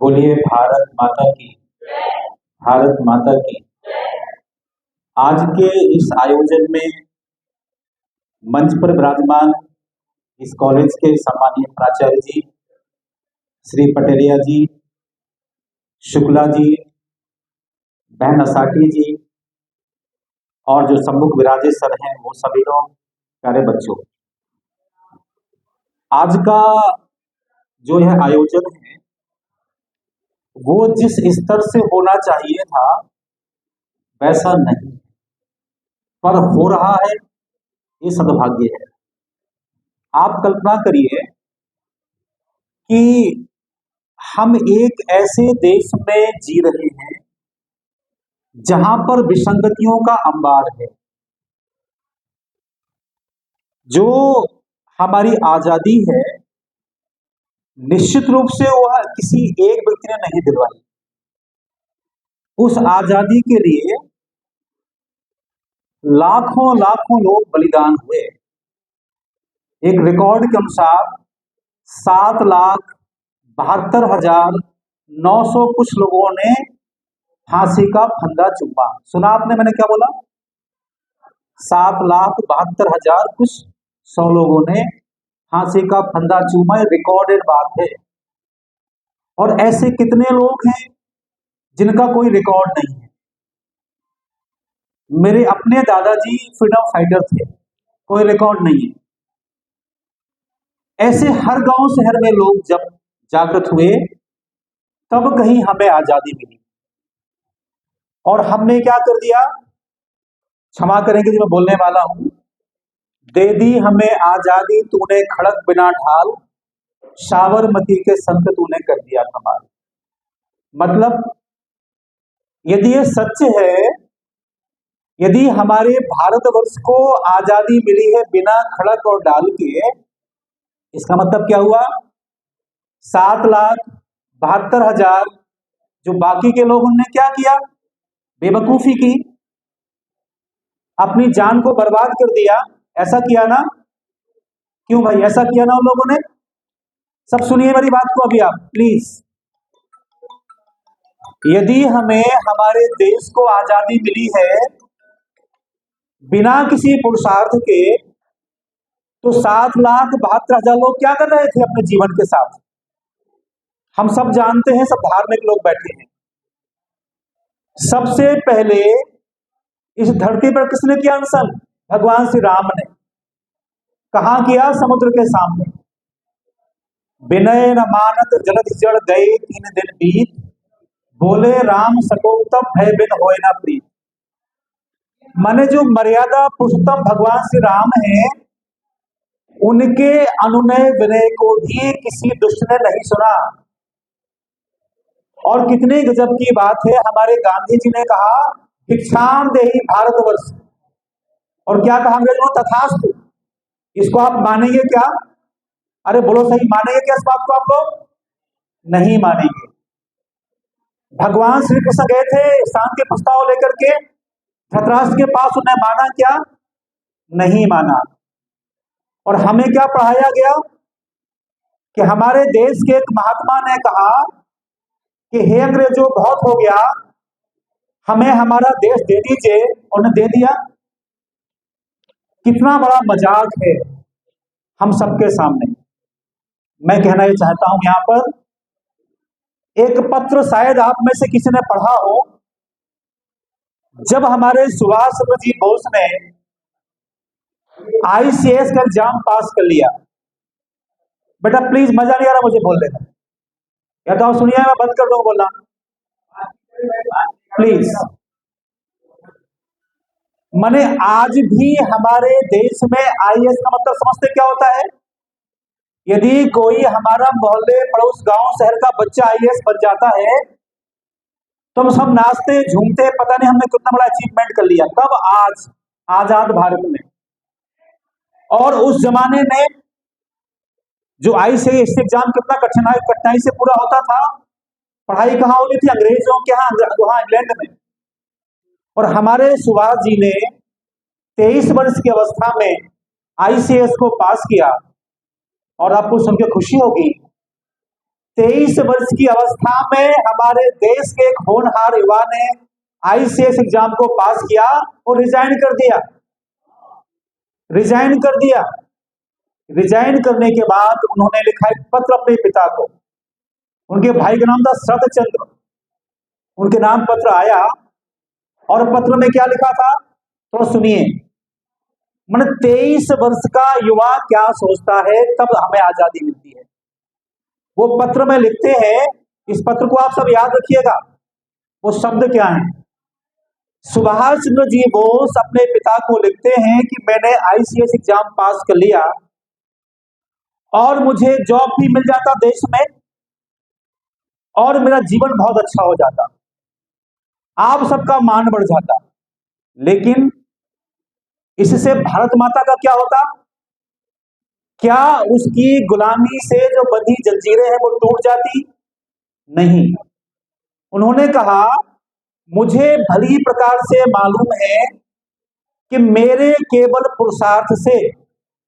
बोलिए भारत माता की। भारत माता की। आज के इस आयोजन में मंच पर विराजमान इस कॉलेज के सम्मानीय प्राचार्य जी श्री पटेलिया जी, शुक्ला जी, बहन असाटी जी और जो सम्मुख विराजे सर हैं वो सभी लोग, प्यारे बच्चों, आज का जो यह आयोजन है वो जिस स्तर से होना चाहिए था वैसा नहीं, पर हो रहा है, ये सद्भाग्य है। आप कल्पना करिए कि हम एक ऐसे देश में जी रहे हैं जहां पर विसंगतियों का अंबार है। जो हमारी आजादी है निश्चित रूप से वह किसी एक व्यक्ति ने नहीं दिलवाई। उस आजादी के लिए लाखों लाखों लोग बलिदान हुए। एक रिकॉर्ड के अनुसार 7,72,900 कुछ लोगों ने फांसी का फंदा चूमा। सुना आपने, मैंने क्या बोला? 7,72,000 कुछ 100 लोगों ने फांसी का फंदा चूमा। ये रिकॉर्डेड बात है। और ऐसे कितने लोग हैं जिनका कोई रिकॉर्ड नहीं है। मेरे अपने दादाजी फ्रीडम फाइटर थे, कोई रिकॉर्ड नहीं है। ऐसे हर गांव शहर में लोग जब जागृत हुए तब कहीं हमें आजादी मिली। और हमने क्या कर दिया? क्षमा करेंगे जो मैं बोलने वाला हूं। दे दी हमें आजादी तूने खड़क बिना ढाल, साबरमती के संत तूने कर दिया कमाल। मतलब यदि ये सच है, यदि हमारे भारतवर्ष को आजादी मिली है बिना खड़क और डाल के, इसका मतलब क्या हुआ? 7,72,000 जो बाकी के लोग, उनने क्या किया? बेवकूफी की, अपनी जान को बर्बाद कर दिया। ऐसा किया ना? क्यों भाई, ऐसा किया ना उन लोगों ने? सब सुनिए मेरी बात को अभी आप प्लीज। यदि हमें हमारे देश को आजादी मिली है बिना किसी पुरुषार्थ के, तो 7,72,000 लोग क्या कर रहे थे अपने जीवन के साथ? हम सब जानते हैं, सब धार्मिक लोग बैठे हैं। सबसे पहले इस धरती पर किसने किया अनशन? भगवान श्री राम ने। कहां किया? समुद्र के सामने। विनय न मानत जलद जड़ गए 3 दिन बीत, बोले राम सको तब भय बिन होए न प्रीत। माने जो मर्यादा पुरुषोत्तम भगवान श्री राम हैं, उनके अनुनय विनय को भी किसी दुष्ट ने नहीं सुना। और कितने गजब की बात है, हमारे गांधी जी ने कहा भिक्षाम देहि भारतवर्ष, और क्या कहा अंग्रेजों? तथास्तु। इसको आप मानेंगे क्या? अरे बोलो सही, मानेंगे क्या इस बात को आप लोग? नहीं मानेंगे। भगवान श्री कृष्ण गए थे शांति प्रस्ताव लेकर के धृतराष्ट्र के पास, उन्हें माना क्या? नहीं माना। और हमें क्या पढ़ाया गया कि हमारे देश के एक महात्मा ने कहा कि हे अंग्रेजों, बहुत हो गया, हमें हमारा देश दे दीजिए, और उन्हें दे दिया। कितना बड़ा मजाक है हम सबके सामने। मैं कहना ये चाहता हूं यहां पर, एक पत्र शायद आप में से किसी ने पढ़ा हो। जब हमारे सुभाष चंद्र जी बोस ने ICAS का एग्जाम पास कर लिया, बेटा प्लीज मजा नहीं आ रहा मुझे बोलने का, या तो आप सुनिए, मैं बंद कर दूं बोलना प्लीज। माने आज भी हमारे देश में IAS का मतलब समझते क्या होता है? यदि कोई हमारा मोहल्ले पड़ोस गांव शहर का बच्चा IAS बन जाता है तो हम सब नाचते झूमते, पता नहीं हमने कितना बड़ा अचीवमेंट कर लिया। कब? आज आजाद भारत में। और उस जमाने में जो ICAS एग्जाम कितना कठिनाई से पूरा होता था। पढ़ाई कहाँ होती थी? अंग्रेजों के यहाँ, वहां इंग्लैंड में। और हमारे सुभाष जी ने 23 वर्ष की अवस्था में ICAS को पास किया। और आपको सुन के खुशी होगी 23 वर्ष की अवस्था में हमारे देश के एक होनहार युवा ने आईसीएस एग्जाम को पास किया और रिजाइन कर दिया। रिजाइन कर दिया। रिजाइन करने के बाद उन्होंने लिखा एक पत्र अपने पिता को। उनके भाई का नाम था शरद चंद्र। उनके नाम पत्र आया और पत्र में क्या लिखा था तो सुनिए। मैंने 23 वर्ष का युवा क्या सोचता है तब हमें आजादी मिलती है। वो पत्र में लिखते हैं, इस पत्र को आप सब याद रखिएगा। वो शब्द क्या है? सुभाष चंद्र जी बोस अपने पिता को लिखते हैं कि मैंने आईसीएस एग्जाम पास कर लिया और मुझे जॉब भी मिल जाता देश में और मेरा जीवन बहुत अच्छा हो जाता, आप सबका मान बढ़ जाता। लेकिन इससे भारत माता का क्या होता? क्या उसकी गुलामी से जो बंधी जंजीरें हैं वो टूट जाती? नहीं। उन्होंने कहा मुझे भली प्रकार से मालूम है कि मेरे केवल पुरुषार्थ से